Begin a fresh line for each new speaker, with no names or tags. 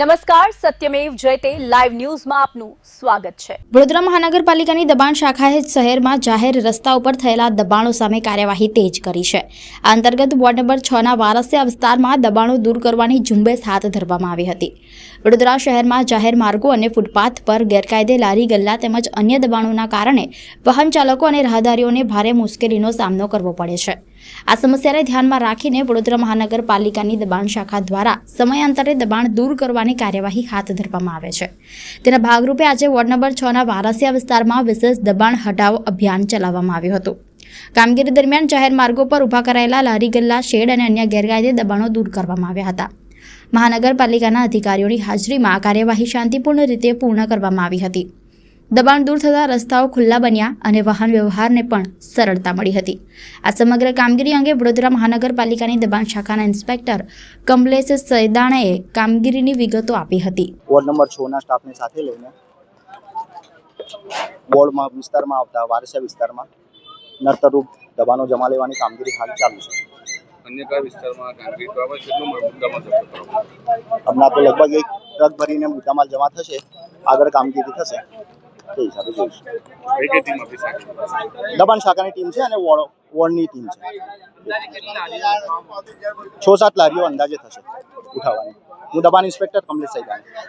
નમસ્કાર, સત્યમેવ જયતે લાઈવ ન્યૂઝમાં આપનું સ્વાગત છે।
વડોદરા મહાનગરપાલિકાની દબાણ શાખાએ શહેરમાં જાહેર રસ્તા ઉપર થયેલા દબાણો સામે કાર્યવાહી તેજ કરી છે। આ અંતર્ગત વોર્ડ નંબર 6ના વારસિયા વિસ્તારમાં દબાણો દૂર કરવાની ઝુંબેશ હાથ ધરવામાં આવી હતી। વડોદરા શહેરમાં જાહેર માર્ગો અને ફૂટપાથ પર ગેરકાયદે લારી ગલ્લા તેમજ અન્ય દબાણોના કારણે વાહન ચાલકો અને રાહદારીઓને ભારે મુશ્કેલીનો સામનો કરવો પડે છે। આ સમસ્યાને ધ્યાનમાં રાખીને વડોદરા મહાનગરપાલિકાની દબાણ શાખા દ્વારા સમયાંતરે દબાણ દૂર કરવાની કાર્યવાહી હાથ ધરવામાં આવે છે। તેના ભાગરૂપે આજે વોર્ડ નંબર 6ના વારસિયા વિસ્તારમાં વિશેષ દબાણ હટાવો અભિયાન ચલાવવામાં આવ્યું હતું। કામગીરી દરમિયાન જાહેર માર્ગો પર ઊભા કરાયેલા લારી ગલ્લા, શેડ અને અન્ય ગેરકાયદે દબાણો દૂર કરવામાં આવ્યા હતા। મહાનગરપાલિકાના અધિકારીઓની હાજરીમાં આ કાર્યવાહી શાંતિપૂર્ણ રીતે પૂર્ણ કરવામાં આવી હતી। દબાણ દૂર થતા રસ્તાઓ ખુલ્લા બન્યા અને વાહન વ્યવહારને પણ સરળતા મળી હતી। આ સમગ્ર કામગીરી અંગે વડોદરા મહાનગરપાલિકાની દબાણ શાખાના ઇન્સ્પેક્ટર કમલેશ સૈદાણાએ કામગીરીની વિગતો આપી હતી।
વોર્ડ નંબર 6ના સ્ટાફને સાથે લઈને વોર્ડમાં વિસ્તારમાં આવતા વારસિયા વિસ્તારમાં નર્તરૂપ દબાણો જમા લેવાની કામગીરી હાલ ચાલુ છે।
અન્ય કયા વિસ્તારમાં કામગીરી કરવામાં કેટલો મુદ્દામાલ જપ્ત કરવામાં
હમણાં તો લગભગ એક ટ્રક ભરીને મુદ્દામાલ જમા થશે, આગળ કામગીરી થશે તે હિસાબે જોઈશું।
કઈ ટીમ આપી શકે?
દબાણ શાખાની ટીમ છે અને વોર્ડની ટીમ છે। 6-7 લારીઓ અંદાજે થશે ઉઠાવવાની। હું દબાણ ઇન્સ્પેક્ટર કમલેશ સૈદાણી।